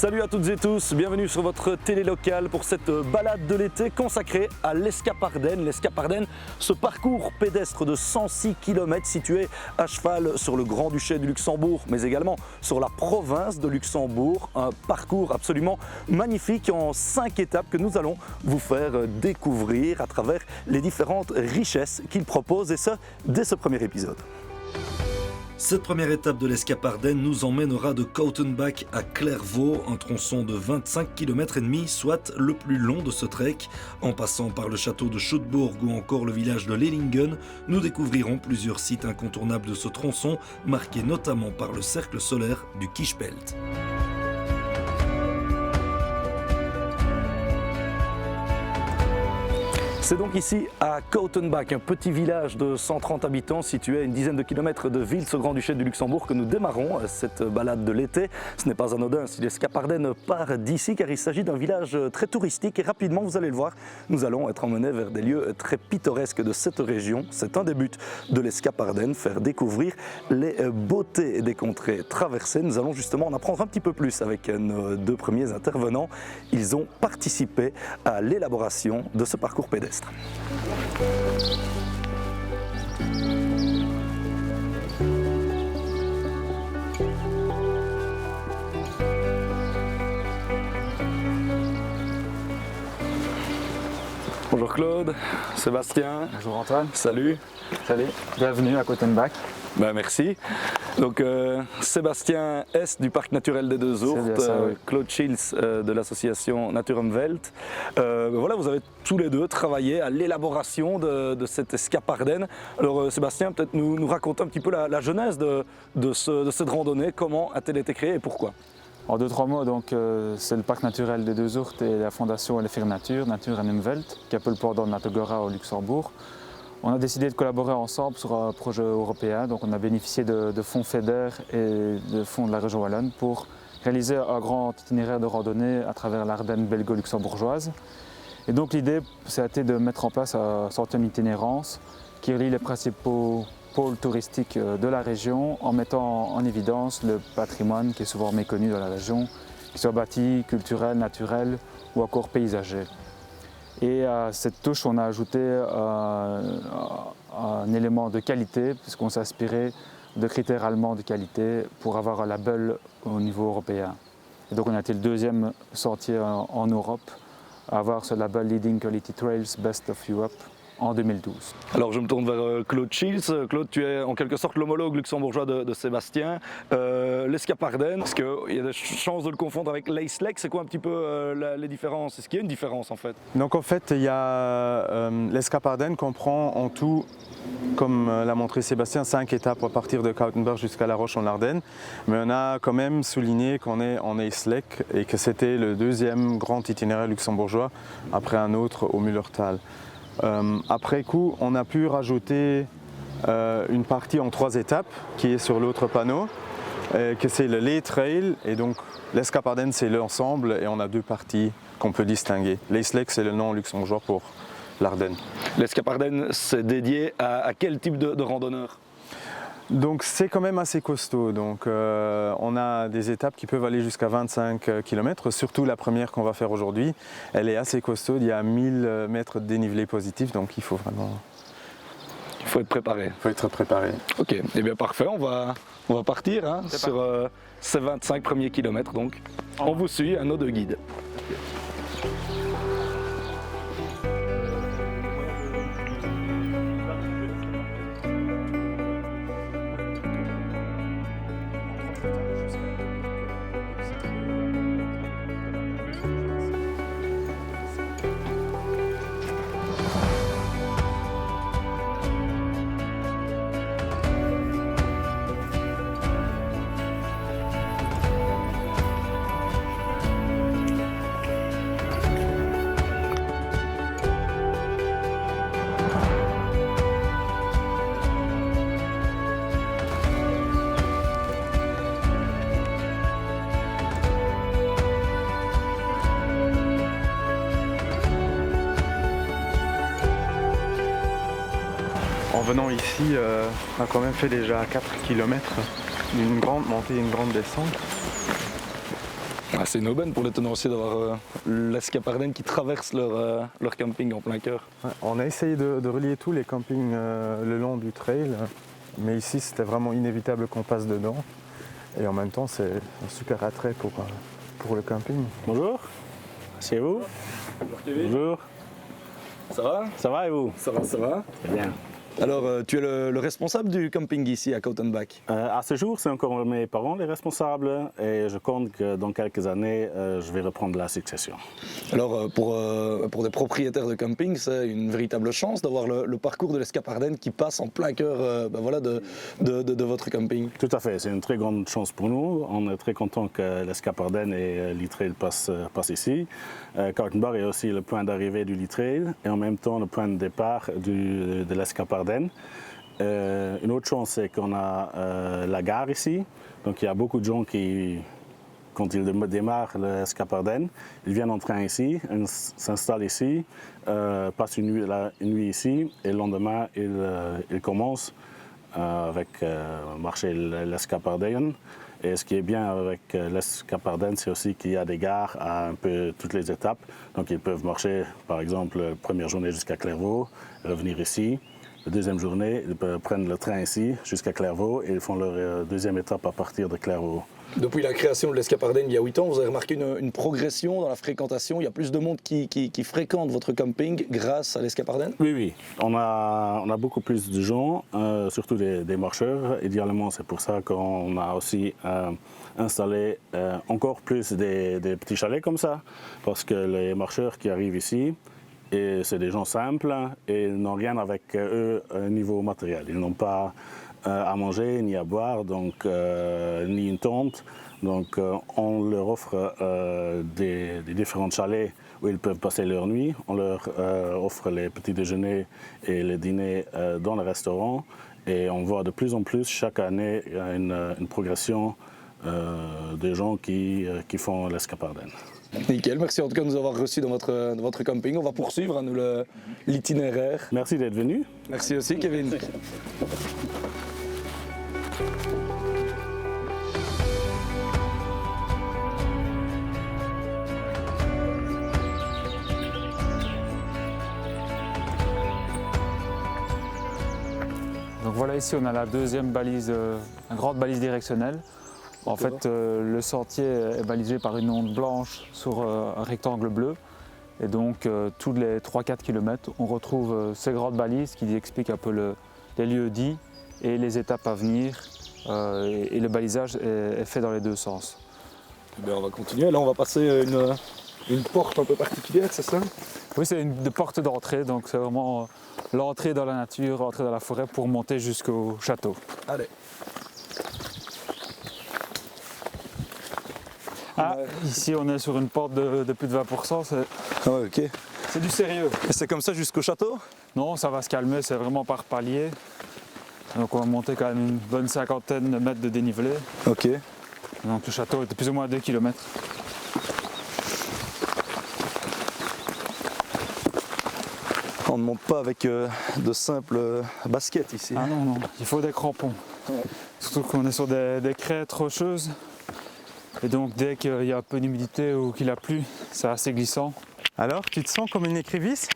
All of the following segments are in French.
Salut à toutes et tous, bienvenue sur votre télé locale pour cette balade de l'été consacrée à l'Escapardenne. L'Escapardenne, ce parcours pédestre de 106 km situé à cheval sur le Grand-Duché du Luxembourg, mais également sur la province de Luxembourg. Un parcours absolument magnifique en 5 étapes que nous allons vous faire découvrir à travers les différentes richesses qu'il propose, et ce, dès ce premier épisode. Cette première étape de l'Escapardenne nous emmènera de Koutenbach à Clairvaux, un tronçon de 25 km et demi, soit le plus long de ce trek. En passant par le château de Schoetbourg ou encore le village de Lelingen, nous découvrirons plusieurs sites incontournables de ce tronçon, marqués notamment par le cercle solaire du Kiespelt. C'est donc ici à Koutenbach, un petit village de 130 habitants situé à une dizaine de kilomètres de Vils au Grand-Duché du Luxembourg, que nous démarrons cette balade de l'été. Ce n'est pas anodin si l'Escapardenne part d'ici, car il s'agit d'un village très touristique et rapidement, vous allez le voir, nous allons être emmenés vers des lieux très pittoresques de cette région. C'est un des buts de l'Escapardenne, faire découvrir les beautés des contrées traversées. Nous allons justement en apprendre un petit peu plus avec nos deux premiers intervenants. Ils ont participé à l'élaboration de ce parcours pédestre. Bonjour Claude, Sébastien. Bonjour Antoine. Salut. Salut. Bienvenue à Koutenbach. Merci. Donc Sébastien S du Parc naturel des Deux Ourtes, oui. Claude Schilz de l'association Naturumwelt. Voilà, vous avez tous les deux travaillé à l'élaboration de cette Escapardenne. Alors Sébastien, peut-être nous raconter un petit peu la genèse de cette randonnée. Comment a-t-elle été créée et pourquoi? En 2-3 mots, donc, c'est le Parc naturel des Deux Ourtes et la fondation Elefir Natur, Naturumwelt, qui est un peu le pendant de Natogora au Luxembourg. On a décidé de collaborer ensemble sur un projet européen, donc on a bénéficié de fonds FEDER et de fonds de la région wallonne pour réaliser un grand itinéraire de randonnée à travers l'Ardenne belgo-luxembourgeoise. Et donc l'idée, c'était de mettre en place un centième itinérance qui relie les principaux pôles touristiques de la région en mettant en évidence le patrimoine qui est souvent méconnu dans la région, qu'il soit bâti, culturel, naturel ou encore paysager. Et à cette touche, on a ajouté un élément de qualité, puisqu'on s'est inspiré de critères allemands de qualité pour avoir un label au niveau européen. Et donc on a été le deuxième sentier en Europe à avoir ce label Leading Quality Trails Best of Europe en 2012. Alors je me tourne vers Claude Schilz. Claude, tu es en quelque sorte l'homologue luxembourgeois de Sébastien. L'Escapardenne, est-ce qu'il y a des chances de le confondre avec l'Eislek? C'est quoi un petit peu les différences? Est-ce qu'il y a une différence en fait? Donc en fait, il y a l'Escapardenne comprend en tout, comme l'a montré Sébastien, 5 étapes à partir de Koutenbach jusqu'à La Roche en Ardennes. Mais on a quand même souligné qu'on est en Eislek et que c'était le deuxième grand itinéraire luxembourgeois après un autre au Mullertal. Après coup, on a pu rajouter une partie en 3 étapes qui est sur l'autre panneau, que c'est le Ley Trail, et donc l'Escapardenne c'est l'ensemble et on a 2 parties qu'on peut distinguer. L'Eislek c'est le nom luxembourgeois pour l'Ardenne. L'Escapardenne c'est dédié à quel type de randonneur? Donc c'est quand même assez costaud, donc on a des étapes qui peuvent aller jusqu'à 25 km, surtout la première qu'on va faire aujourd'hui, elle est assez costaude, il y a 1000 mètres de dénivelé positif, donc il faut vraiment... Il faut être préparé. Il faut être préparé. Ok, et eh bien parfait, on va partir hein, sur ces 25 premiers kilomètres donc. On vous suit à nos 2 guides. En venant ici, on a quand même fait déjà 4 km d'une grande montée et une grande descente. Ouais, Ah, c'est une aubaine pour les tenanciers d'avoir l'Escapardenne qui traverse leur camping en plein cœur. Ouais, on a essayé de relier tous les campings le long du trail, mais ici c'était vraiment inévitable qu'on passe dedans. Et en même temps, c'est un super attrait pour le camping. Bonjour, c'est vous. Bonjour. Ça va? Ça va et vous? Ça va, ça va. Très bien. Alors, tu es le responsable du camping ici à Koutenbach. À ce jour, c'est encore mes parents les responsables et je compte que dans quelques années, je vais reprendre la succession. Alors, pour des propriétaires de camping, c'est une véritable chance d'avoir le parcours de l'Escapardenne qui passe en plein cœur de votre camping. Tout à fait, c'est une très grande chance pour nous. On est très content que l'Escapardenne et l'e-trail passent ici. Koutenbach est aussi le point d'arrivée du l'e-trail et en même temps le point de départ de l'Escapardenne. Une autre chose, c'est qu'on a la gare ici. Donc il y a beaucoup de gens qui, quand ils démarrent l'Escapardenne, ils viennent en train ici, ils s'installent ici, passent une nuit ici et le lendemain, ils commencent avec marcher l'Escapardenne. Et ce qui est bien avec l'Escapardenne, c'est aussi qu'il y a des gares à un peu toutes les étapes. Donc ils peuvent marcher, par exemple, la première journée jusqu'à Clairvaux, revenir ici. La deuxième journée, ils peuvent prendre le train ici jusqu'à Clairvaux et ils font leur deuxième étape à partir de Clairvaux. Depuis la création de l'Escapardenne il y a 8 ans, vous avez remarqué une progression dans la fréquentation. Il y a plus de monde qui fréquente votre camping grâce à l'Escapardenne? Oui. On a beaucoup plus de gens, surtout des marcheurs. Idéalement, c'est pour ça qu'on a aussi installé encore plus des petits chalets comme ça. Parce que les marcheurs qui arrivent ici, et c'est des gens simples et ils n'ont rien avec eux niveau matériel. Ils n'ont pas à manger ni à boire, donc ni une tente. Donc on leur offre des différents chalets où ils peuvent passer leur nuit. On leur offre les petits déjeuners et les dîners dans le restaurant. Et on voit de plus en plus chaque année une progression des gens qui font l'Escapardenne. Nickel, merci en tout cas de nous avoir reçus dans votre camping. On va poursuivre l'itinéraire. Merci d'être venu. Merci aussi Kevin. Donc voilà, ici on a la deuxième balise, une grande balise directionnelle. En fait, le sentier est balisé par une onde blanche sur un rectangle bleu. Et donc, tous les 3-4 km, on retrouve ces grandes balises qui expliquent un peu les lieux dits et les étapes à venir. Et le balisage est fait dans les deux sens. Eh bien, on va continuer. Là, on va passer une porte un peu particulière, c'est ça? Oui, c'est une porte d'entrée. Donc, c'est vraiment l'entrée dans la nature, l'entrée dans la forêt pour monter jusqu'au château. Allez. Ah, ici on est sur une porte de plus de 20%, Ah ouais, ok. c'est du sérieux. Et c'est comme ça jusqu'au château? Non, ça va se calmer, c'est vraiment par palier. Donc on va monter quand même une bonne 50aine de mètres de dénivelé. Ok. Donc le château est de plus ou moins à 2 km. On ne monte pas avec de simples baskets ici. Ah non, il faut des crampons. Ouais. Surtout qu'on est sur des crêtes rocheuses. Et donc dès qu'il y a un peu d'humidité ou qu'il a plu, c'est assez glissant. Alors, tu te sens comme une écrivisse?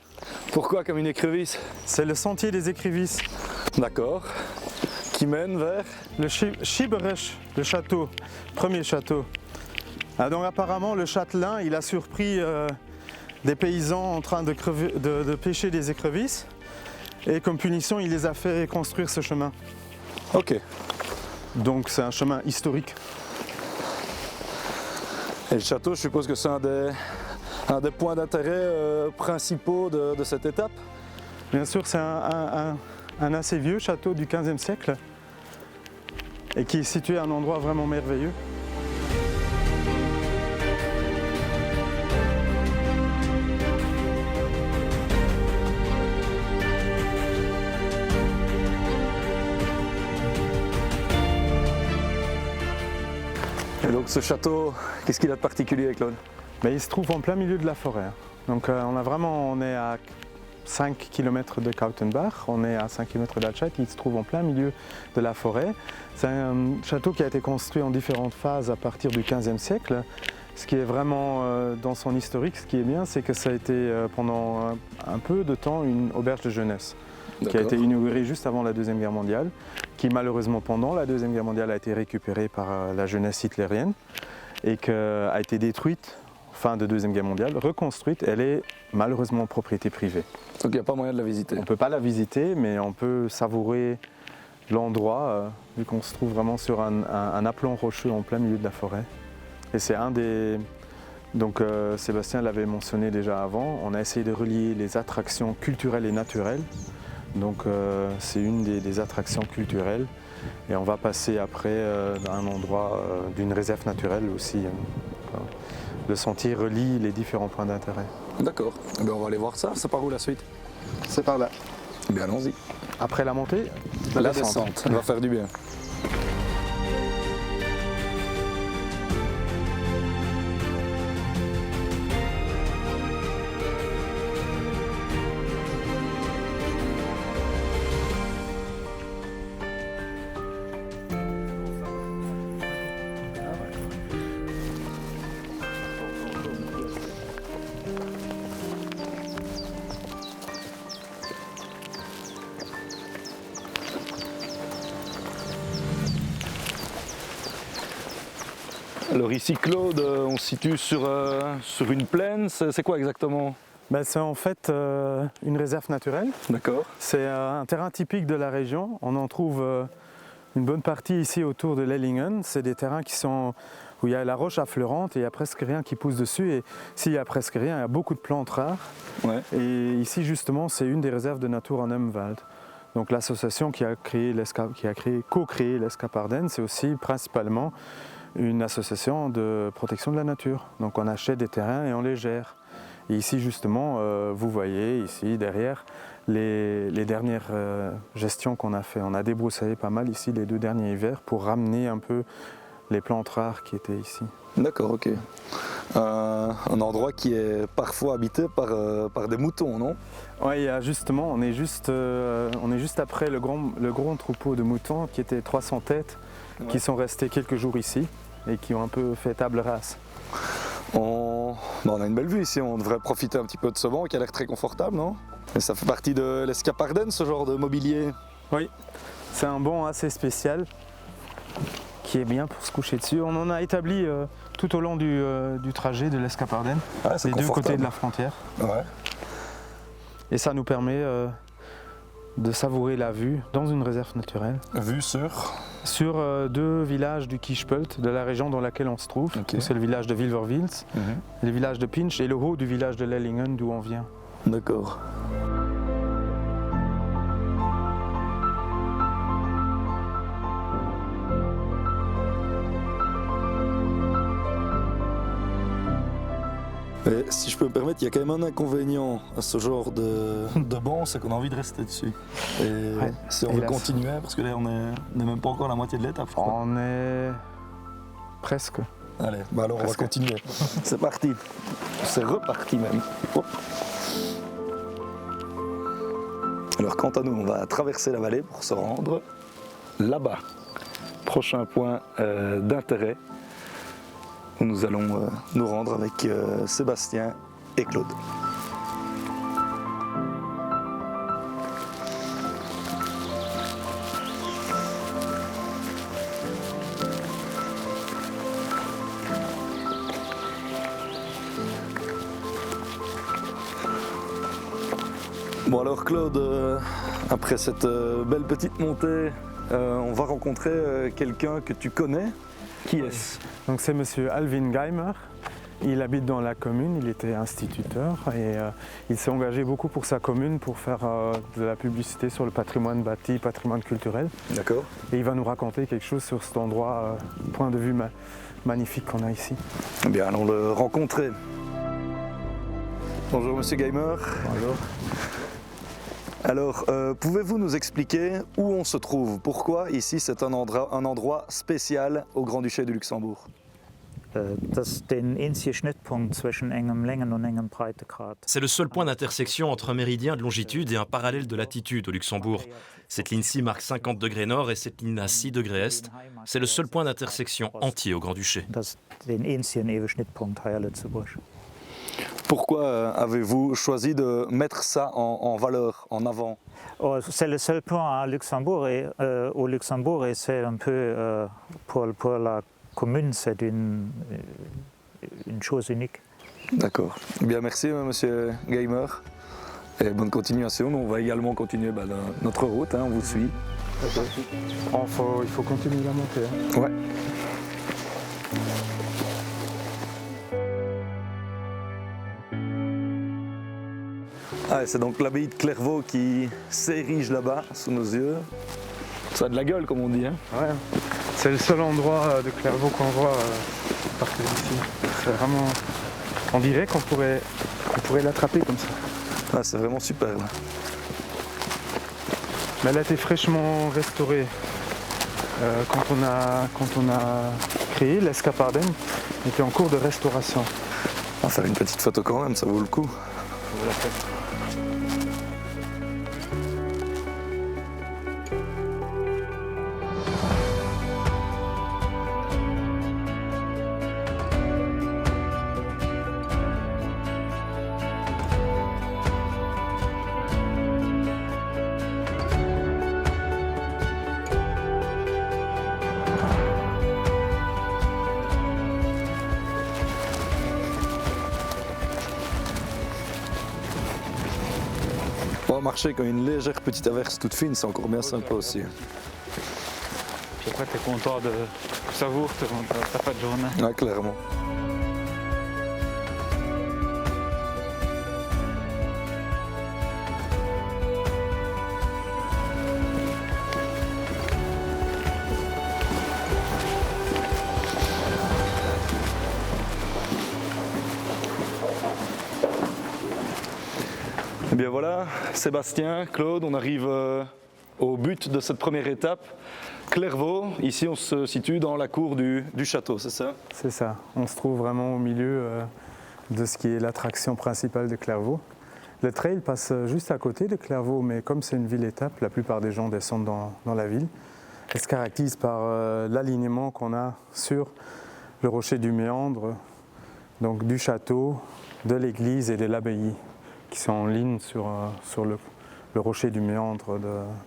Pourquoi comme une écrivisse? C'est le sentier des écrivisses. D'accord. Qui mène vers? Le Schieberich, le château, premier château. Ah, donc apparemment, le châtelain, il a surpris des paysans en train de pêcher des écrevisses. Et comme punition, il les a fait construire ce chemin. Ok. Donc c'est un chemin historique. Et le château, je suppose que c'est un des points d'intérêt principaux de cette étape? Bien sûr, c'est un assez vieux château du XVe siècle et qui est situé à un endroit vraiment merveilleux. Et donc ce château, qu'est-ce qu'il a de particulier, Claude? Mais il se trouve en plein milieu de la forêt. Donc on est à 5 km de Koutenbach, on est à 5 km d'Alschat, il se trouve en plein milieu de la forêt. C'est un château qui a été construit en différentes phases à partir du XVe siècle. Ce qui est vraiment dans son historique, ce qui est bien, c'est que ça a été pendant un peu de temps une auberge de jeunesse qui a été inaugurée juste avant la Deuxième Guerre mondiale, qui malheureusement pendant la Deuxième Guerre mondiale a été récupérée par la jeunesse hitlérienne et qui a été détruite fin de Deuxième Guerre mondiale, reconstruite. Elle est malheureusement propriété privée. Donc il n'y a pas moyen de la visiter. On ne peut pas la visiter, mais on peut savourer l'endroit, vu qu'on se trouve vraiment sur un aplomb rocheux en plein milieu de la forêt. Et c'est un des... Donc Sébastien l'avait mentionné déjà avant, on a essayé de relier les attractions culturelles et naturelles. Donc c'est une des attractions culturelles. Et on va passer après dans un endroit d'une réserve naturelle aussi. Le sentier relie les différents points d'intérêt. D'accord. Eh bien, on va aller voir ça. C'est par où la suite? C'est par là. Eh bien, allons-y. Après la montée, La descente. Elle va faire du bien. Alors ici, Claude, on se situe sur une plaine. C'est quoi exactement? C'est en fait une réserve naturelle. D'accord. C'est un terrain typique de la région. On en trouve une bonne partie ici autour de Lellingen. C'est des terrains où il y a la roche affleurante et il n'y a presque rien qui pousse dessus. Et s'il y a presque rien, il y a beaucoup de plantes rares. Ouais. Et ici justement, c'est une des réserves de nature en Umwald. Donc l'association qui a co-créé l'Escapardenne, c'est aussi principalement une association de protection de la nature. Donc on achète des terrains et on les gère. Et ici justement, vous voyez ici derrière les dernières gestions qu'on a fait. On a débroussaillé pas mal ici les 2 derniers hivers pour ramener un peu les plantes rares qui étaient ici. D'accord, ok. Un endroit qui est parfois habité par des moutons, non? Oui, il y a justement, on est juste après le grand troupeau de moutons qui était 300 têtes, qui sont restés quelques jours ici et qui ont un peu fait table rase. On a une belle vue ici, on devrait profiter un petit peu de ce banc qui a l'air très confortable, non? Et ça fait partie de l'Escapardenne, ce genre de mobilier? Oui, c'est un banc assez spécial qui est bien pour se coucher dessus. On en a établi tout au long du trajet de l'Escapardenne, les 2 côtés de la frontière. Ouais. Et ça nous permet de savourer la vue dans une réserve naturelle. Vue sur 2 villages du Kiespelt, de la région dans laquelle on se trouve. Okay. C'est le village de Wilverwils, le village de Pinch et le haut du village de Lellingen d'où on vient. D'accord. Mais si je peux me permettre, il y a quand même un inconvénient à ce genre de banc, c'est qu'on a envie de rester dessus. Et si on veut continuer, parce que là on n'est même pas encore à la moitié de l'étape. On est presque. Allez, alors on va continuer. C'est parti. C'est reparti même. Hop. Alors quant à nous, on va traverser la vallée pour se rendre là-bas. Prochain point d'intérêt où nous allons nous rendre avec Sébastien et Claude. Bon alors Claude, après cette belle petite montée, on va rencontrer quelqu'un que tu connais. Qui est-ce? Donc c'est monsieur Alvin Geimer. Il habite dans la commune, il était instituteur et il s'est engagé beaucoup pour sa commune pour faire de la publicité sur le patrimoine bâti, patrimoine culturel. D'accord. Et il va nous raconter quelque chose sur cet endroit, point de vue magnifique qu'on a ici. Eh bien, allons le rencontrer. Bonjour monsieur Geimer. Bonjour. Alors, pouvez-vous nous expliquer où on se trouve? Pourquoi ici c'est un endroit spécial au Grand-Duché du Luxembourg? C'est le seul point d'intersection entre un méridien de longitude et un parallèle de latitude au Luxembourg. Cette ligne-ci marque 50 degrés nord et cette ligne à 6 degrés est. C'est le seul point d'intersection entier au Grand-Duché. Pourquoi avez-vous choisi de mettre ça en valeur, en avant? C'est le seul point à Luxembourg au Luxembourg et c'est un peu pour la commune, c'est une chose unique. D'accord. Bien, merci Monsieur Gamer et bonne continuation. On va également continuer notre route, on vous suit. Il faut continuer la montée. Ouais. Ah, c'est donc l'abbaye de Clairvaux qui s'érige là-bas, sous nos yeux. Ça a de la gueule, comme on dit. Ouais. C'est le seul endroit de Clairvaux qu'on voit à partir d'ici. C'est vraiment... On dirait qu'on pourrait l'attraper comme ça. Ah, c'est vraiment super là. Mais elle a été fraîchement restaurée. Quand on a créé l'Escapardenne, elle était en cours de restauration. On va faire une petite photo quand même, ça vaut le coup. Bon, marcher quand une légère petite averse toute fine, c'est encore bien sympa aussi. Puis après, tu es content de savourer ta fin de journée. Ouais, clairement. Et bien voilà, Sébastien, Claude, on arrive au but de cette première étape. Clairvaux, ici on se situe dans la cour du château, c'est ça? C'est ça, on se trouve vraiment au milieu de ce qui est l'attraction principale de Clairvaux. Le trail passe juste à côté de Clairvaux, mais comme c'est une ville-étape, la plupart des gens descendent dans la ville. Elle se caractérise par l'alignement qu'on a sur le rocher du Méandre, donc du château, de l'église et de l'abbaye, qui sont en ligne sur le rocher du Méandre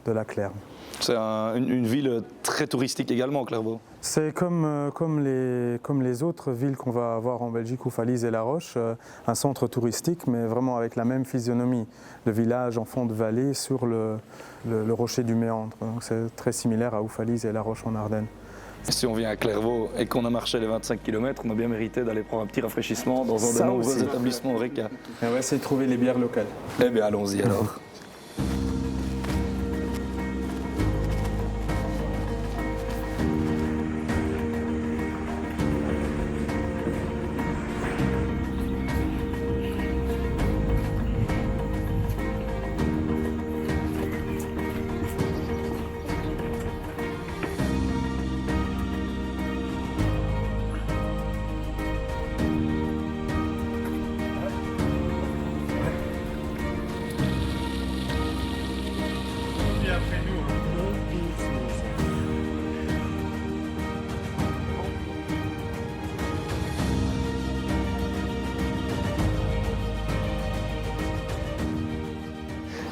de la Clerme. C'est une ville très touristique également, Clairvaux. C'est comme les autres villes qu'on va avoir en Belgique, Oufalise et La Roche, un centre touristique, mais vraiment avec la même physionomie. Le village en fond de vallée sur le rocher du Méandre. Donc c'est très similaire à Oufalise et La Roche en Ardennes. Si on vient à Clairvaux et qu'on a marché les 25 km, on a bien mérité d'aller prendre un petit rafraîchissement dans un des nombreux établissements Horeca. Et on va essayer de trouver les bières locales. Eh bien, allons-y alors.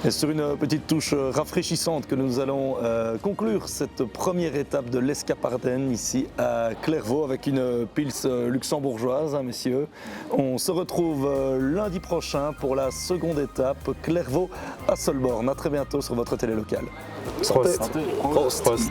Et sur une petite touche rafraîchissante que nous allons conclure cette première étape de l'Escapardenne ici à Clairvaux avec une pils luxembourgeoise, hein, messieurs. On se retrouve lundi prochain pour la seconde étape Clairvaux à Solborn. À très bientôt sur votre télé locale. Prost. Prost.